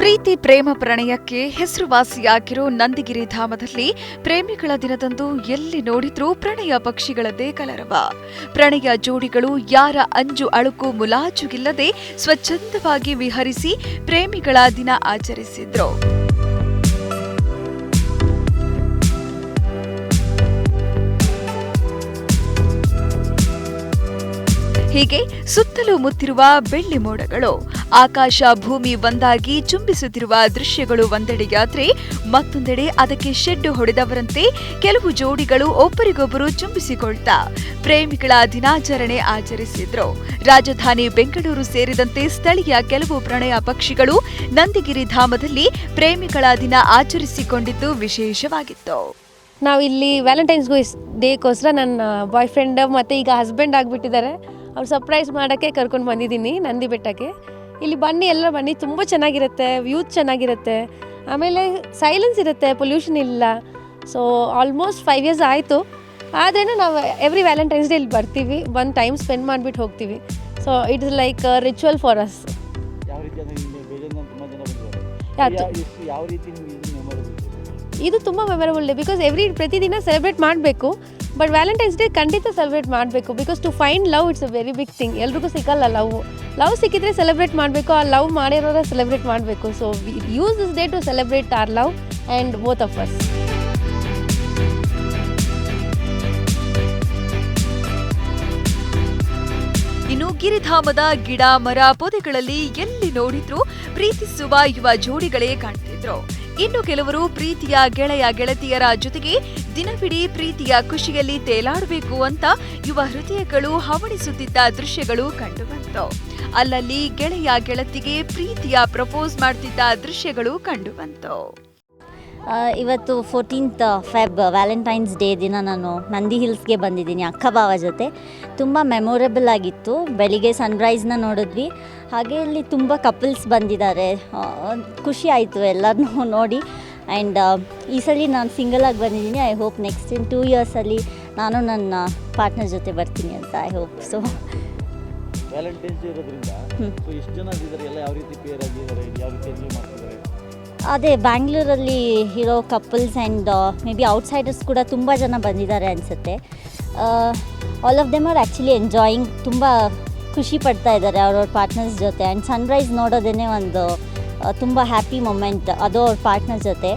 ಪ್ರೀತಿ ಪ್ರೇಮ ಪ್ರಣಯಕ್ಕೆ ಹೆಸರುವಾಸಿಯಾಗಿರೋ ನಂದಿಗಿರಿ ಧಾಮದಲ್ಲಿ ಪ್ರೇಮಿಗಳ ದಿನದಂದು ಎಲ್ಲಿ ನೋಡಿದ್ರೂ ಪ್ರಣಯ ಪಕ್ಷಿಗಳದ್ದೇ ಕಲರವ. ಪ್ರಣಯ ಜೋಡಿಗಳು ಯಾರ ಅಂಜು ಅಳುಕು ಮುಲಾಜುಗಿಲ್ಲದೆ ಸ್ವಚ್ಛಂದವಾಗಿ ವಿಹರಿಸಿ ಪ್ರೇಮಿಗಳ ದಿನ ಆಚರಿಸಿದ್ರು. ಹೀಗೆ ಸುತ್ತಲೂ ಮುತ್ತಿರುವ ಬೆಳ್ಳಿ ಮೋಡಗಳು, ಆಕಾಶ ಭೂಮಿ ಒಂದಾಗಿ ಚುಂಬಿಸುತ್ತಿರುವ ದೃಶ್ಯಗಳು ಒಂದೆಡೆಯಾದ್ರೆ, ಮತ್ತೊಂದೆಡೆ ಅದಕ್ಕೆ ಶೆಡ್ಡು ಹೊಡೆದವರಂತೆ ಕೆಲವು ಜೋಡಿಗಳು ಒಬ್ಬರಿಗೊಬ್ಬರು ಚುಂಬಿಸಿಕೊಳ್ತಾ ಪ್ರೇಮಿಗಳ ದಿನಾಚರಣೆ ಆಚರಿಸಿದ್ರು. ರಾಜಧಾನಿ ಬೆಂಗಳೂರು ಸೇರಿದಂತೆ ಸ್ಥಳೀಯ ಕೆಲವು ಪ್ರಣಯ ಪಕ್ಷಿಗಳು ನಂದಿಗಿರಿ ಧಾಮದಲ್ಲಿ ಪ್ರೇಮಿಗಳ ದಿನ ಆಚರಿಸಿಕೊಂಡಿದ್ದು ವಿಶೇಷವಾಗಿತ್ತು. ನಾವು ಇಲ್ಲಿ ವ್ಯಾಲೆಂಟೈನ್ಸ್ ಡೇಗೋಸ್ಕರ ನನ್ನ ಬಾಯ್ ಫ್ರೆಂಡ್ ಮತ್ತು ಈಗ ಹಸ್ಬೆಂಡ್ ಆಗಿಬಿಟ್ಟಿದ್ದಾರೆ, ಅವ್ರು ಸರ್ಪ್ರೈಸ್ ಮಾಡೋಕ್ಕೆ ಕರ್ಕೊಂಡು ಬಂದಿದ್ದೀನಿ ನಂದಿ ಬೆಟ್ಟಕ್ಕೆ. ಇಲ್ಲಿ ಎಲ್ಲರೂ ಬನ್ನಿ, ತುಂಬ ಚೆನ್ನಾಗಿರುತ್ತೆ, ವ್ಯೂಸ್ ಚೆನ್ನಾಗಿರುತ್ತೆ, ಆಮೇಲೆ ಸೈಲೆನ್ಸ್ ಇರುತ್ತೆ, ಪೊಲ್ಯೂಷನ್ ಇಲ್ಲ. ಸೊ ಆಲ್ಮೋಸ್ಟ್ 5 years ಆಯಿತು. ಆದ್ರೂ ನಾವು ಎವ್ರಿ ವ್ಯಾಲೆಂಟೈನ್ಸ್ ಡೇ ಇಲ್ಲಿ ಬರ್ತೀವಿ, ಬಂದು ಟೈಮ್ ಸ್ಪೆಂಡ್ ಮಾಡಿಬಿಟ್ಟು ಹೋಗ್ತೀವಿ. So it is like ritual for us. ಇದು ತುಂಬ ಮೆಮೊರಬಲ್ ಡೇ ಬಿಕಾಸ್ ಪ್ರತಿದಿನ ಸೆಲೆಬ್ರೇಟ್ ಮಾಡಬೇಕು. ಬಟ್ ವ್ಯಾಲೆಂಟೈನ್ಸ್ ಡೇ ಖಂಡಿತ ಸೆಲೆಬ್ರೇಟ್ ಮಾಡಬೇಕು because to find love it's a very big thing. ಎಲ್ರಿಗೂ ಸಿಗಲ್ಲ ಲವ್ ಸಿಕ್ಕಿದ್ರೆ ಸೆಲೆಬ್ರೇಟ್ ಮಾಡಬೇಕು, ಆ ಲವ್ ಮಾಡಿರೋರ ಸೆಲೆಬ್ರೇಟ್ ಮಾಡಬೇಕು. So we use this day to celebrate our love and both of us. ಇನ್ನು ಗಿರಿಧಾಮದ ಗಿಡ ಮರ ಪೊದೆಗಳಲ್ಲಿ ಎಲ್ಲಿ ನೋಡಿದ್ರೂ ಪ್ರೀತಿಸುವ ಯುವ ಜೋಡಿಗಳೇ ಕಾಣ್ತಿದ್ರು. ಇನ್ನು ಕೆಲವರು ಪ್ರೀತಿಯ ಗೆಳೆಯ ಗೆಳತಿಯರ ಜೊತೆಗೆ ದಿನವಿಡೀ ಪ್ರೀತಿಯ ಖುಷಿಯಲ್ಲಿ ತೇಲಾಡಬೇಕು ಅಂತ ಯುವ ಹೃದಯಗಳು ಹವಣಿಸುತ್ತಿದ್ದ ದೃಶ್ಯಗಳು ಕಂಡುಬಂತು. ಅಲ್ಲಲ್ಲಿ ಗೆಳೆಯ ಗೆಳತಿಗೆ ಪ್ರೀತಿಯ ಪ್ರಪೋಸ್ ಮಾಡ್ತಿದ್ದ ದೃಶ್ಯಗಳು ಕಂಡುಬಂತು. ಇವತ್ತು 14th Feb ವ್ಯಾಲೆಂಟೈನ್ಸ್ ಡೇ ದಿನ ನಾನು ನಂದಿ ಹಿಲ್ಸ್ಗೆ ಬಂದಿದ್ದೀನಿ ಅಕ್ಕ ಭಾವ ಜೊತೆ. ತುಂಬ ಮೆಮೊರೇಬಲ್ ಆಗಿತ್ತು. ಬೆಳಿಗ್ಗೆ ಸನ್ರೈಸ್ನ ನೋಡಿದ್ವಿ, ಹಾಗೆ ಇಲ್ಲಿ ತುಂಬ ಕಪಲ್ಸ್ ಬಂದಿದ್ದಾರೆ. ಖುಷಿ ಆಯಿತು ಎಲ್ಲರನ್ನೂ ನೋಡಿ. ಆ್ಯಂಡ್ ಈ ಸಲ ನಾನು ಸಿಂಗಲಾಗಿ ಬಂದಿದ್ದೀನಿ. ಐ ಹೋಪ್ ನೆಕ್ಸ್ಟ್ ಇನ್ 2 yearsಲ್ಲಿ ನಾನು ನನ್ನ ಪಾರ್ಟ್ನರ್ ಜೊತೆ ಬರ್ತೀನಿ ಅಂತ I hope. So Valentine's day ಇರೋದ್ರಿಂದ ಎಷ್ಟು ಜನ ಇದ್ದಾರೆ, ಎಲ್ಲ ಯಾವ ರೀತಿ ಪೇರ್ ಆಗಿದ್ದಾರೆ, ಯಾವ ರೀತಿ ಎಂಜಾಯ್ ಮಾಡ್ತಿದ್ದಾರೆ? ಅದೇ ಬ್ಯಾಂಗ್ಳೂರಲ್ಲಿ ಇರೋ couples and may be outsiders ಕೂಡ ತುಂಬ ಜನ ಬಂದಿದ್ದಾರೆ ಅನಿಸುತ್ತೆ. All of them are actually enjoying. ತುಂಬ ಖುಷಿ ಪಡ್ತಾ ಇದ್ದಾರೆ ಅವ್ರವ್ರ ಪಾರ್ಟ್ನರ್ಸ್ ಜೊತೆ. ಆ್ಯಂಡ್ ಸನ್ರೈಸ್ ನೋಡೋದೇ ಒಂದು ತುಂಬ ಹ್ಯಾಪಿ ಮೊಮೆಂಟ್, ಅದು ಅವ್ರ ಪಾರ್ಟ್ನರ್ ಜೊತೆ.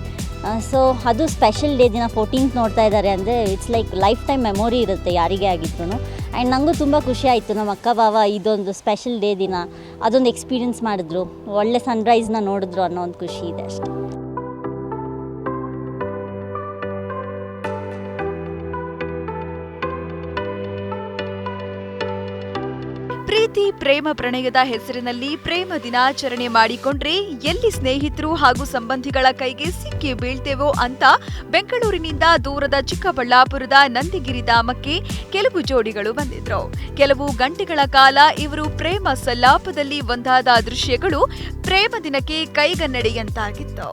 ಸೊ ಅದು ಸ್ಪೆಷಲ್ ಡೇ ದಿನ 14th ನೋಡ್ತಾ ಇದ್ದಾರೆ ಅಂದರೆ it's like life time memory ಇರುತ್ತೆ ಯಾರಿಗೇ ಆಗಿತ್ತು. ಆ್ಯಂಡ್ ನನಗೂ ತುಂಬ ಖುಷಿ ಆಯಿತು, ನಮ್ಮ ಅಕ್ಕ ಭಾವ ಇದೊಂದು ಸ್ಪೆಷಲ್ ಡೇ ದಿನ ಅದೊಂದು ಎಕ್ಸ್ಪೀರಿಯನ್ಸ್ ಮಾಡಿದ್ರು, ಒಳ್ಳೆ ಸನ್ರೈಸ್ನ ನೋಡಿದ್ರು ಅನ್ನೋ ಒಂದು ಖುಷಿ ಇದೆ ಅಷ್ಟೆ. ಪ್ರೀತಿ ಪ್ರೇಮ ಪ್ರಣಯದ ಹೆಸರಿನಲ್ಲಿ ಪ್ರೇಮ ದಿನಾಚರಣೆ ಮಾಡಿಕೊಂಡ್ರೆ ಎಲ್ಲಿ ಸ್ನೇಹಿತರು ಹಾಗೂ ಸಂಬಂಧಿಗಳ ಕೈಗೆ ಸಿಕ್ಕಿ ಬೀಳ್ತೇವೋ ಅಂತ ಬೆಂಗಳೂರಿನಿಂದ ದೂರದ ಚಿಕ್ಕಬಳ್ಳಾಪುರದ ನಂದಿಗಿರಿ ಧಾಮಕ್ಕೆ ಕೆಲವು ಜೋಡಿಗಳು ಬಂದಿದ್ರು. ಕೆಲವು ಗಂಟೆಗಳ ಕಾಲ ಇವರು ಪ್ರೇಮ ಸಲ್ಲಾಪದಲ್ಲಿ ಒಂದಾದ ದೃಶ್ಯಗಳು ಪ್ರೇಮ ದಿನಕ್ಕೆ ಕೈಗನ್ನಡಿಯಂತಾಗಿತ್ತು.